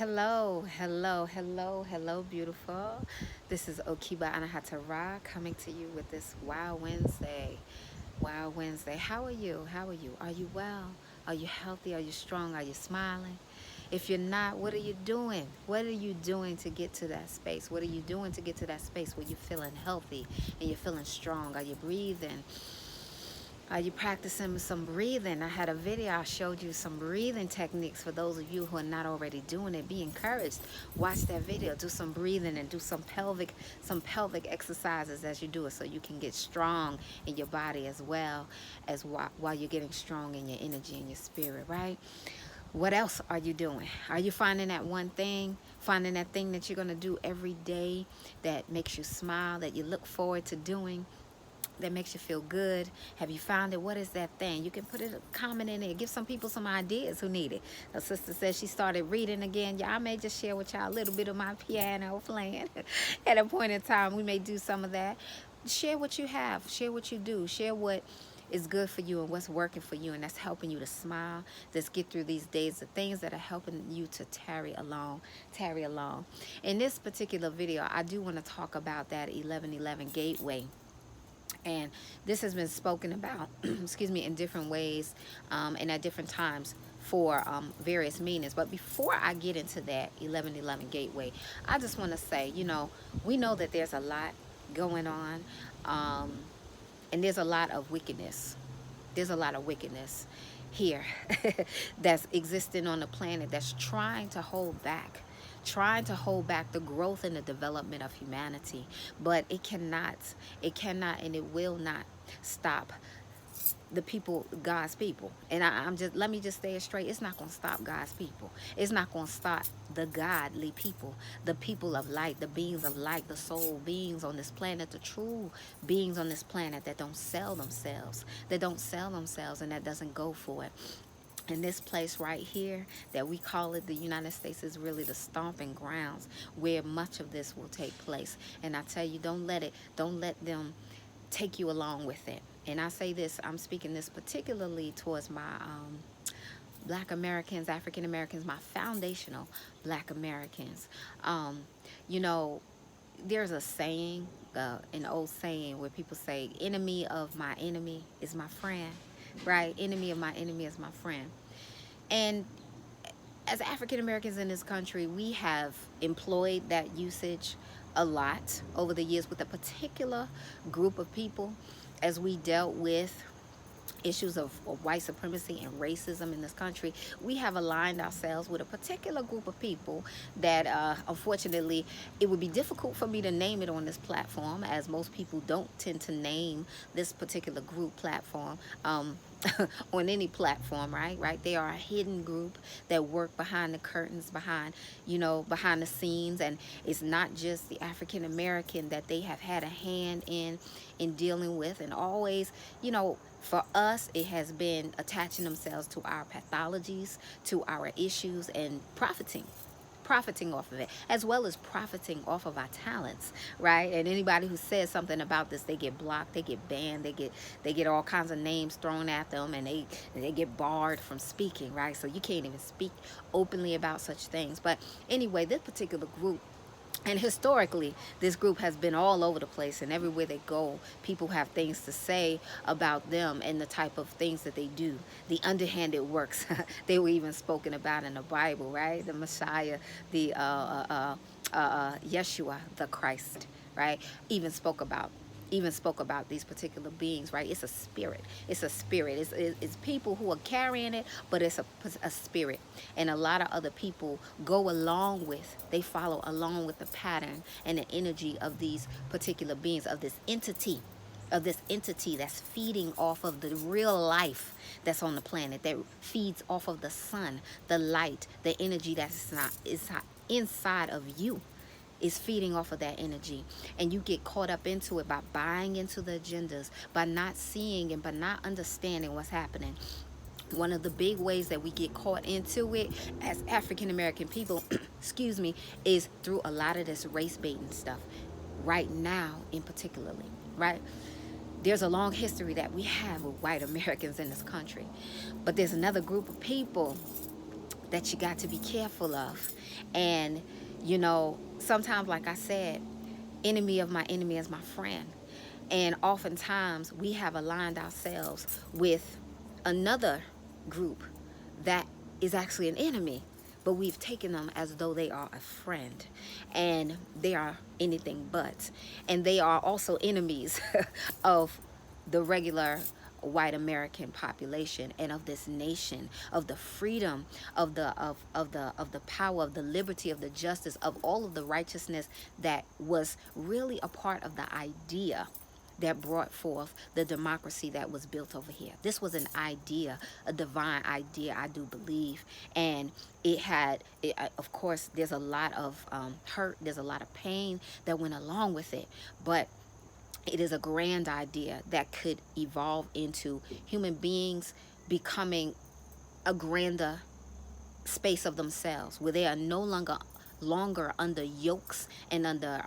Hello, hello, hello, hello, beautiful. This is OKeba Anahata Ra coming to you with this Wow Wednesday. Wow Wednesday. How are you? How are you? Are you well? Are you healthy? Are you strong? Are you smiling? If you're not, what are you doing? What are you doing to get to that space? What are you doing to get to that space where you're feeling healthy and you're feeling strong? Are you breathing? Are you practicing some breathing? I had a video, I showed you some breathing techniques for those of you who are not already doing it. Be encouraged. Watch that video, do some breathing and do some pelvic exercises as you do it so you can get strong in your body as well as while you're getting strong in your energy and your spirit, right? What else are you doing? Are you finding that one thing, finding that thing that you're going to do every day that makes you smile, that you look forward to doing? That makes you feel good? Have you found it? What is that thing? You can put a comment in there. Give some people some ideas who need it. A sister says she started reading again. Yeah, I may just share with y'all a little bit of my piano playing. At a point in time, we may do some of that. Share what you have. Share what you do. Share what is good for you and what's working for you, and that's helping you to smile, just get through these days, the things that are helping you to tarry along. In this particular video, I do want to talk about that 1111 gateway, and this has been spoken about excuse me, in different ways, and at different times for various meanings. But before I get into that 1111 gateway, I just want to say, we know that there's a lot going on, um, and there's a lot of wickedness. There's a lot of wickedness here that's existing on the planet, that's trying to hold back the growth and the development of humanity. But it cannot and it will not stop the people, God's people. And I'm just, let me just say it straight. It's not going to stop God's people. It's not going to stop the godly people, the people of light, the beings of light, the soul beings on this planet, the true beings on this planet that don't sell themselves, and that doesn't go for it. And this place right here that we call it the United States is really the stomping grounds where much of this will take place. And I tell you, don't let them take you along with it. And I say this, I'm speaking this particularly towards my Black Americans, African Americans, my foundational Black Americans. Um, you know, there's a saying, an old saying where people say, enemy of my enemy is my friend, right? Enemy of my enemy is my friend. And as African Americans in this country, we have employed that usage a lot over the years with a particular group of people as we dealt with issues of white supremacy and racism in this country. We have aligned ourselves with a particular group of people that unfortunately it would be difficult for me to name it on this platform, as most people don't tend to name this particular group platform on any platform, right? They are a hidden group that work behind the curtains, behind the scenes. And it's not just the African American that they have had a hand in dealing with. And always, for us, it has been attaching themselves to our pathologies, to our issues, and profiting off of it, as well as profiting off of our talents, right? And anybody who says something about this, they get blocked, they get banned, they get all kinds of names thrown at them, and they get barred from speaking, right? So you can't even speak openly about such things. But anyway, this particular group, and historically, this group has been all over the place, and everywhere they go, people have things to say about them and the type of things that they do, the underhanded works. They were even spoken about in the Bible, right? The Messiah, the Yeshua, the Christ, right? Even spoke about these particular beings, right? It's a spirit. It's people who are carrying it, but it's a spirit. And a lot of other people they follow along with the pattern and the energy of these particular beings, of this entity that's feeding off of the real life that's on the planet, that feeds off of the sun, the light, the energy that's not is inside of you, is feeding off of that energy. And you get caught up into it by buying into the agendas, by not seeing and by not understanding what's happening. One of the big ways that we get caught into it as African American people excuse me, is through a lot of this race baiting stuff right now, in particularly, right? There's a long history that we have with white Americans in this country, but there's another group of people that you got to be careful of. And, sometimes, like I said, enemy of my enemy is my friend. And oftentimes we have aligned ourselves with another group that is actually an enemy, but we've taken them as though they are a friend, and they are anything but. And they are also enemies of the regular white American population and of this nation, of the freedom, of the power, of the liberty, of the justice, of all of the righteousness that was really a part of the idea that brought forth the democracy that was built over here. This was an idea, a divine idea, I do believe. And of course, there's a lot of hurt, there's a lot of pain that went along with it. But it is a grand idea that could evolve into human beings becoming a grander space of themselves, where they are no longer under yokes and under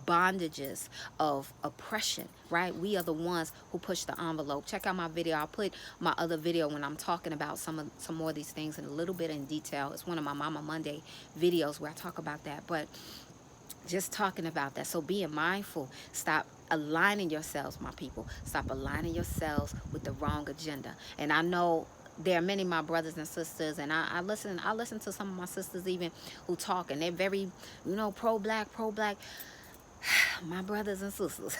bondages of oppression, right? We are the ones who push the envelope. Check out my video. I'll put my other video when I'm talking about some more of these things in a little bit in detail. It's one of my Mama Monday videos where I talk about that. But just talking about that. So being mindful, stop aligning yourselves, my people. Stop aligning yourselves with the wrong agenda. And I know there are many of my brothers and sisters, and I listen to some of my sisters even who talk, and they're very, pro-black. My brothers and sisters.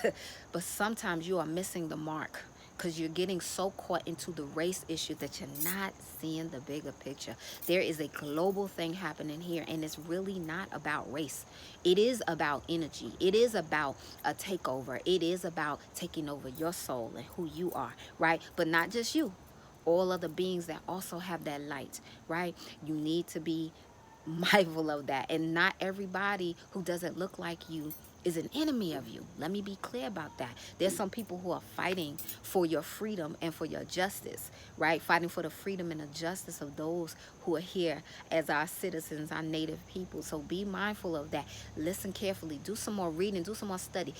But sometimes you are missing the mark, because you're getting so caught into the race issue that you're not seeing the bigger picture. There is a global thing happening here, and it's really not about race. It is about energy. It is about a takeover. It is about taking over your soul and who you are, right? But not just you. All other beings that also have that light, right? You need to be mindful of that. And not everybody who doesn't look like you is an enemy of you. Let me be clear about that. There's some people who are fighting for your freedom and for your justice, right? Fighting for the freedom and the justice of those who are here as our citizens, our native people. So be mindful of that. Listen carefully. Do some more reading. Do some more study.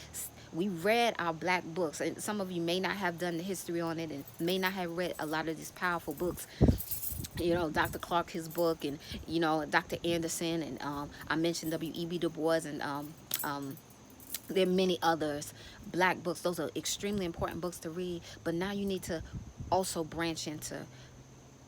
We read our black books, and some of you may not have done the history on it and may not have read a lot of these powerful books. Dr. Clark, his book, and Dr. Anderson, and I mentioned W.E.B. Du Bois, and there are many others, black books. Those are extremely important books to read. But now you need to also branch into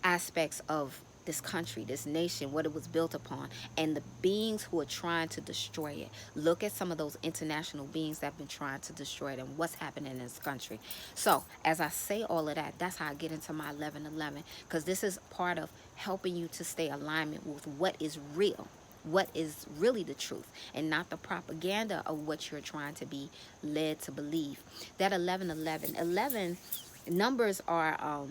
aspects of this country, this nation, what it was built upon, and the beings who are trying to destroy it. Look at some of those international beings that have been trying to destroy it and what's happening in this country. So as I say all of that, that's how I get into my 11:11, because this is part of helping you to stay alignment with what is real, what is really the truth, and not the propaganda of what you're trying to be led to believe. That 11:11 numbers are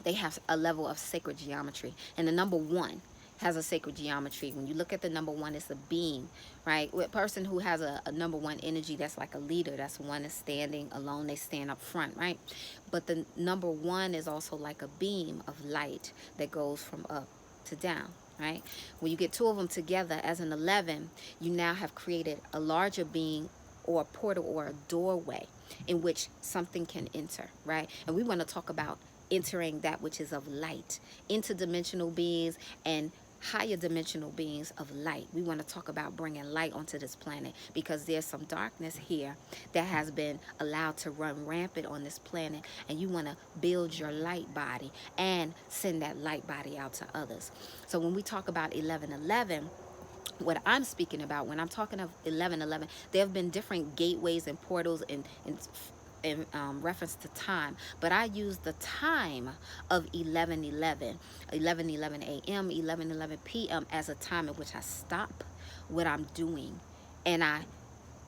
they have a level of sacred geometry, and the number one has a sacred geometry. When you look at the number one, it's a being, right? With a person who has a number one energy, that's like a leader. That's one is standing alone. They stand up front, right? But the number one is also like a beam of light that goes from up to down, right? When you get two of them together as an 11, you now have created a larger being, or a portal, or a doorway in which something can enter, right? And we want to talk about entering that which is of light, interdimensional beings and higher dimensional beings of light. We want to talk about bringing light onto this planet, because there's some darkness here that has been allowed to run rampant on this planet, and you want to build your light body and send that light body out to others. So when we talk about 11:11, what I'm speaking about when I'm talking of 11:11, there have been different gateways and portals in reference to time, but I use the time of 11:11 a.m., 11:11 p.m. as a time in which I stop what I'm doing and I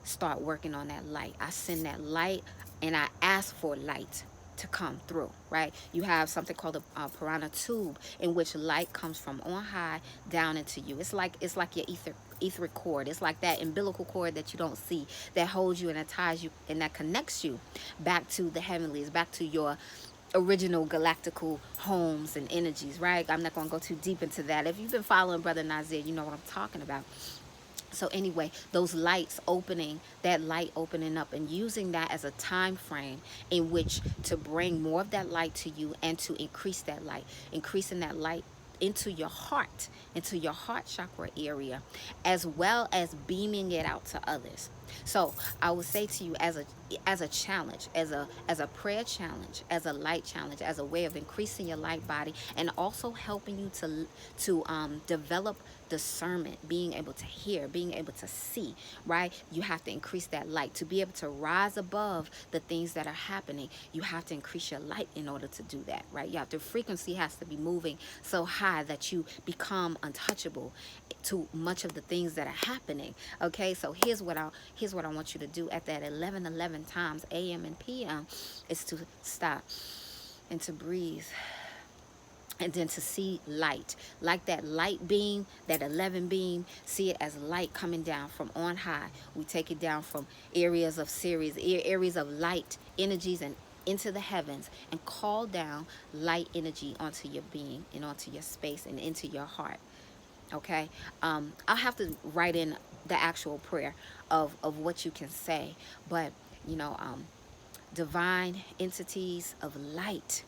start working on that light. I send that light and I ask for light to come through, right? You have something called a piranha tube, in which light comes from on high down into you. It's like your etheric cord. It's like that umbilical cord that you don't see, that holds you and that ties you and that connects you back to the heavenlies, back to your original galactical homes and energies, right? I'm not going to go too deep into that. If you've been following Brother Nazir, you know what I'm talking about. So anyway, those lights opening, that light opening up, and using that as a time frame in which to bring more of that light to you and to increase that light, increasing that light into your heart chakra area, as well as beaming it out to others. So I would say to you, as a challenge, as a prayer challenge, as a light challenge, as a way of increasing your light body, and also helping you to develop discernment, being able to hear, being able to see, right? You have to increase that light to be able to rise above the things that are happening. You have to increase your light in order to do that, right? The frequency has to be moving so high that you become untouchable to much of the things that are happening. Okay, so here's what I want you to do at that 11:11 times AM and PM, is to stop and to breathe, and then to see light, like that light beam, that 11 beam. See it as light coming down from on high. We take it down from areas of series, areas of light energies, and into the heavens, and call down light energy onto your being and onto your space and into your heart. Okay, I'll have to write in the actual prayer of what you can say, but you know, divine entities of light,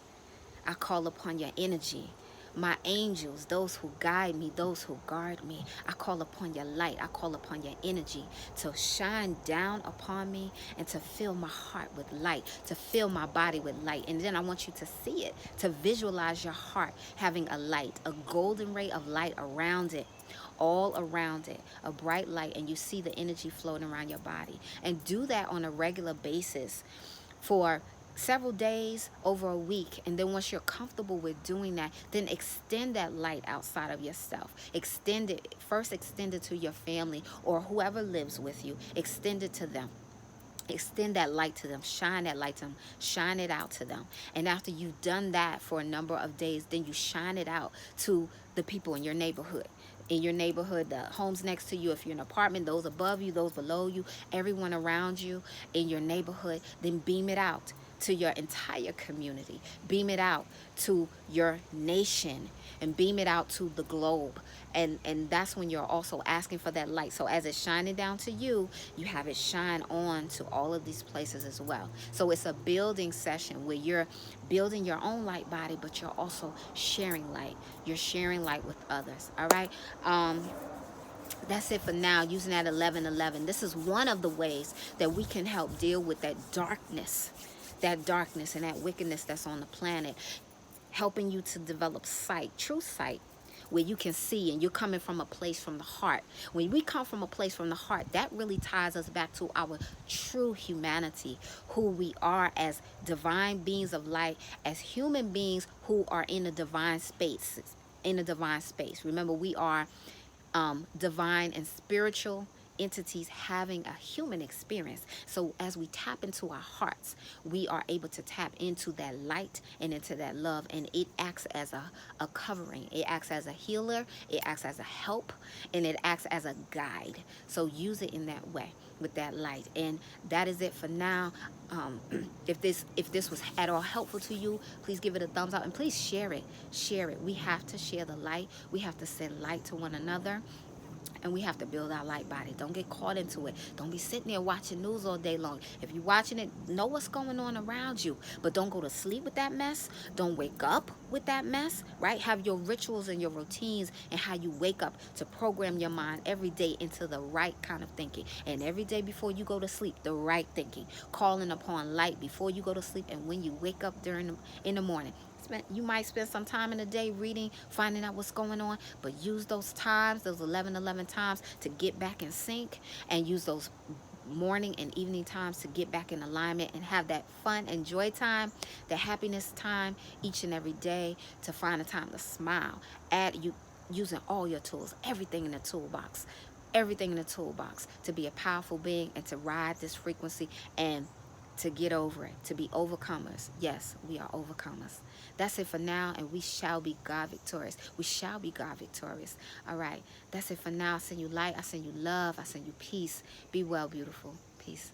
I call upon your energy. My angels, those who guide me, those who guard me, I call upon your light. I call upon your energy to shine down upon me and to fill my heart with light, to fill my body with light. And then I want you to see it, to visualize your heart having a light, a golden ray of light around it, all around it, a bright light, and you see the energy floating around your body. And do that on a regular basis for several days, over a week. And then once you're comfortable with doing that, then extend that light outside of yourself. Extend it to your family or whoever lives with you. Extend it to them. Extend that light to them. Shine that light to them. Shine it out to them. And after you've done that for a number of days, then you shine it out to the people in your neighborhood. In your neighborhood, the homes next to you, if you're in an apartment, those above you, those below you, everyone around you in your neighborhood. Then beam it out to your entire community. Beam it out to your nation, and beam it out to the globe. And that's when you're also asking for that light. So as it's shining down to you, you have it shine on to all of these places as well. So it's a building session where you're building your own light body, but you're also sharing light. You're sharing light with others. All right. That's it for now, using that 11:11. This is one of the ways that we can help deal with that darkness and that wickedness that's on the planet, helping you to develop sight, true sight, where you can see, and you're coming from a place from the heart. When we come from a place from the heart, that really ties us back to our true humanity, who we are as divine beings of light, as human beings who are in a divine space. Remember, we are divine and spiritual entities having a human experience. So as we tap into our hearts, we are able to tap into that light and into that love, and it acts as a covering. It acts as a healer. It acts as a help, and it acts as a guide. So use it in that way with that light. And that is it for now. If this was at all helpful to you, please give it a thumbs up, and please share it. We have to share the light. We have to send light to one another, and we have to build our light body. Don't get caught into it. Don't be sitting there watching news all day long. If you're watching it, know what's going on around you, but don't go to sleep with that mess. Don't wake up with that mess, right? Have your rituals and your routines and how you wake up to program your mind every day into the right kind of thinking. And every day before you go to sleep, the right thinking. Calling upon light before you go to sleep and when you wake up in the morning. You might spend some time in the day reading, finding out what's going on, but use those times, those 11:11 times, to get back in sync, and use those morning and evening times to get back in alignment and have that fun and joy time, the happiness time each and every day, to find a time to smile. Using all your tools, everything in the toolbox, to be a powerful being and to ride this frequency and to get over it, to be overcomers. Yes, we are overcomers. That's it for now, and we shall be God victorious. We shall be God victorious. All right, that's it for now. I send you light, I send you love, I send you peace. Be well, beautiful. Peace.